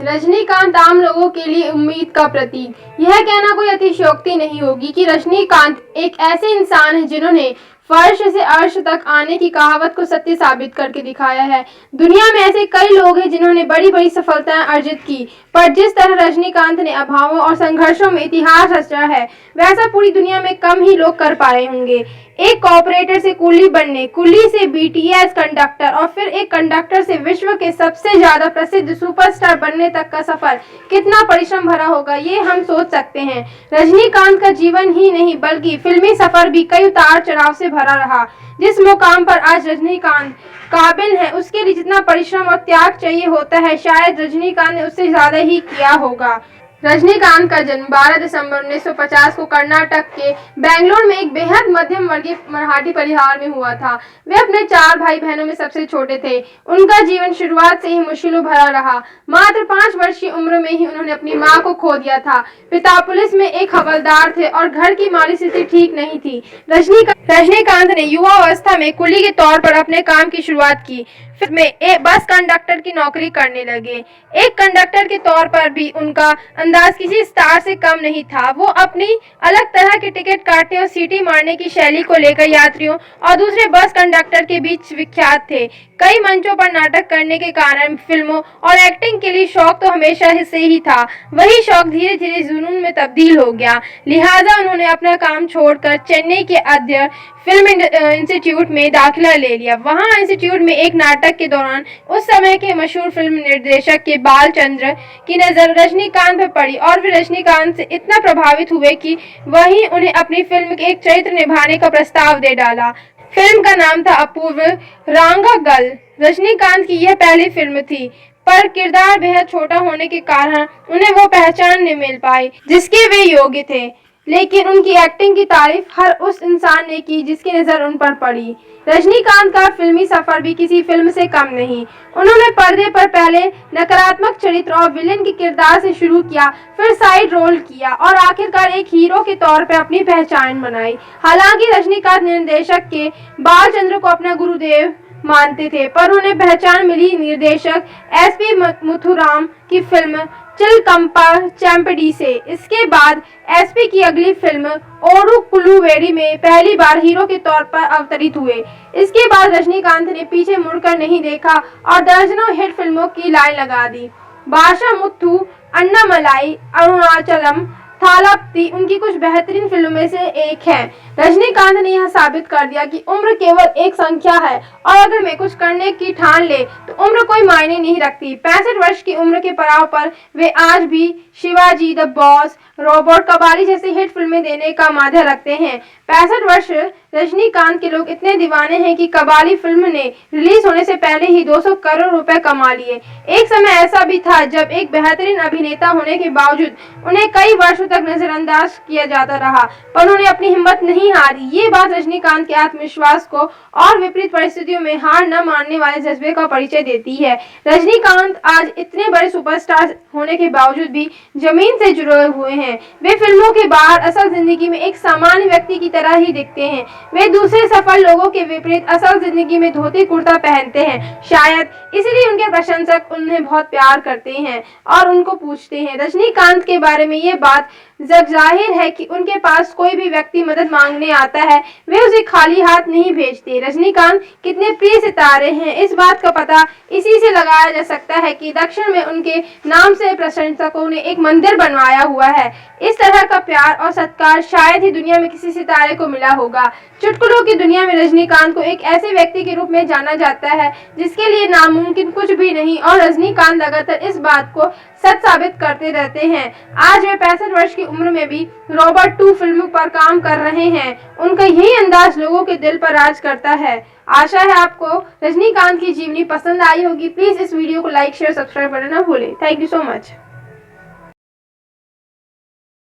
रजनीकांत आम लोगों के लिए उम्मीद का प्रतीक। यह कहना कोई अतिशयोक्ति नहीं होगी कि रजनीकांत एक ऐसे इंसान हैं जिन्होंने फर्श से अर्श तक आने की कहावत को सत्य साबित करके दिखाया है। दुनिया में ऐसे कई लोग हैं जिन्होंने बड़ी बड़ी सफलताएं अर्जित की, पर जिस तरह रजनीकांत ने अभावों और संघर्षों में इतिहास रचा है, वैसा पूरी दुनिया में कम ही लोग कर पाए होंगे। एक ऑपरेटर से कुली बनने, कुली से बीटीएस कंडक्टर और फिर एक कंडक्टर से विश्व के सबसे ज्यादा प्रसिद्ध सुपरस्टार बनने तक का सफर कितना परिश्रम भरा होगा, ये हम सोच सकते हैं। रजनीकांत का जीवन ही नहीं बल्कि फिल्मी सफर भी कई उतार चढ़ाव से भरा रहा। जिस मुकाम पर आज रजनीकांत काबिल है, उसके लिए जितना परिश्रम और त्याग चाहिए होता है, शायद रजनीकांत ने उससे ज्यादा ही किया होगा। रजनीकांत का जन्म 12 दिसंबर 1950 को कर्नाटक के बेंगलुरु में एक बेहद मध्यम वर्गीय मराठी परिवार में हुआ था। वे अपने 4 भाई बहनों में सबसे छोटे थे। उनका जीवन शुरुआत से ही मुश्किलों भरा रहा। मात्र 5 वर्ष की उम्र में ही उन्होंने अपनी मां को खो दिया था। पिता पुलिस में एक हवलदार थे और घर की माली स्थिति ठीक नहीं थी। रजनीकांत ने युवावस्था में कुली के तौर पर अपने काम की शुरुआत की। फिर में एक बस कंडक्टर की नौकरी करने लगे। एक कंडक्टर के तौर पर भी उनका अंदाज किसी स्टार से कम नहीं था। वो अपनी अलग तरह के टिकट काटने और सीटी मारने की शैली को लेकर यात्रियों और दूसरे बस कंडक्टर के बीच विख्यात थे। कई मंचों पर नाटक करने के कारण फिल्मों और एक्टिंग के लिए शौक तो हमेशा से ही था। वही शौक धीरे धीरे जुनून में तब्दील हो गया। लिहाजा उन्होंने अपना काम छोड़कर चेन्नई के आद्य फिल्म इंस्टीट्यूट में दाखिला ले लिया। वहां इंस्टीट्यूट में एक नाटक के दौरान उस समय के मशहूर फिल्म निर्देशक के बालचंद्र की नजर रजनीकांत पर पड़ी और वे रजनीकांत से इतना प्रभावित हुए कि वहीं उन्हें अपनी फिल्म के एक चरित्र निभाने का प्रस्ताव दे डाला। फिल्म का नाम था अपूर्व रांगागल। रजनीकांत की यह पहली फिल्म थी, पर किरदार बेहद छोटा होने के कारण उन्हें वो पहचान नहीं मिल पाई जिसके वे योग्य थे। लेकिन उनकी एक्टिंग की तारीफ हर उस इंसान ने की जिसकी नजर उन पर पड़ी। रजनीकांत का फिल्मी सफर भी किसी फिल्म से कम नहीं। उन्होंने पर्दे पर पहले नकारात्मक चरित्र और विलेन के किरदार से शुरू किया, फिर साइड रोल किया और आखिरकार एक हीरो के तौर पर अपनी पहचान बनाई। हालांकि रजनीकांत निर्देशक के बालचंद्र को अपना गुरुदेव मानते थे, पर उन्हें पहचान मिली निर्देशक एसपी मुथुराम की फिल्म चिलकंपा चैंपडी से। इसके बाद एसपी की अगली फिल्म ओडू पुलुवेरी में पहली बार हीरो के तौर पर अवतरित हुए। इसके बाद रजनीकांत ने पीछे मुड़कर नहीं देखा और दर्जनों हिट फिल्मों की लाइन लगा दी। बादशाह मुथु, अन्नामलाई, अरुणाचलम, थालापति उनकी कुछ बेहतरीन फिल्मों में से एक है। रजनीकांत ने यह साबित कर दिया कि उम्र केवल एक संख्या है और अगर मैं कुछ करने की ठान ले तो उम्र कोई मायने नहीं रखती। 65 वर्ष की उम्र के पड़ाव पर वे आज भी Shivaji, the boss, robot, Kabali जैसी हिट फिल्में देने का माध्य रखते हैं। 65 वर्ष रजनीकांत के लोग इतने दीवाने हैं कि कबाली फिल्म ने रिलीज होने से पहले ही 200 करोड़ रुपए कमा लिए। एक समय ऐसा भी था जब एक बेहतरीन अभिनेता होने के बावजूद उन्हें कई वर्षों तक नजरअंदाज किया जाता रहा, पर उन्होंने अपनी हिम्मत नहीं हारी। ये बात रजनीकांत के आत्मविश्वास को और विपरीत परिस्थितियों में हार न मानने वाले जज्बे का परिचय देती है। रजनीकांत आज इतने बड़े सुपरस्टार होने के बावजूद भी जमीन से जुड़े हुए हैं। वे फिल्मों के बाहर असल जिंदगी में एक सामान्य व्यक्ति की तरह ही दिखते हैं। वे दूसरे सफल लोगों के विपरीत असल जिंदगी में धोती कुर्ता पहनते हैं। शायद इसलिए उनके प्रशंसक उन्हें बहुत प्यार करते हैं और उनको पूछते हैं। रजनीकांत के बारे में ये बात जग जाहिर है कि उनके पास कोई भी व्यक्ति मदद मांगने आता है, वे उसे खाली हाथ नहीं भेजते। रजनीकांत कितने प्रिय सितारे हैं, इस बात का पता इसी से लगाया जा सकता है कि दक्षिण में उनके नाम से प्रशंसकों ने एक मंदिर बनवाया हुआ है। इस तरह का प्यार और सत्कार शायद ही दुनिया में किसी सितारे को मिला होगा। चुटकुलों की दुनिया में रजनीकांत को एक ऐसे व्यक्ति के रूप में जाना जाता है जिसके लिए नामुमकिन कुछ भी नहीं, और रजनीकांत लगातार इस बात को सच साबित करते रहते हैं। आज वे 65 वर्ष की उम्र में भी रोबोट 2 फिल्म पर काम कर रहे हैं। उनका यही अंदाज लोगों के दिल पर राज करता है। आशा है आपको रजनीकांत की जीवनी पसंद आई होगी। प्लीज इस वीडियो को लाइक, शेयर, सब्सक्राइब करना ना भूलें। Thank you so much.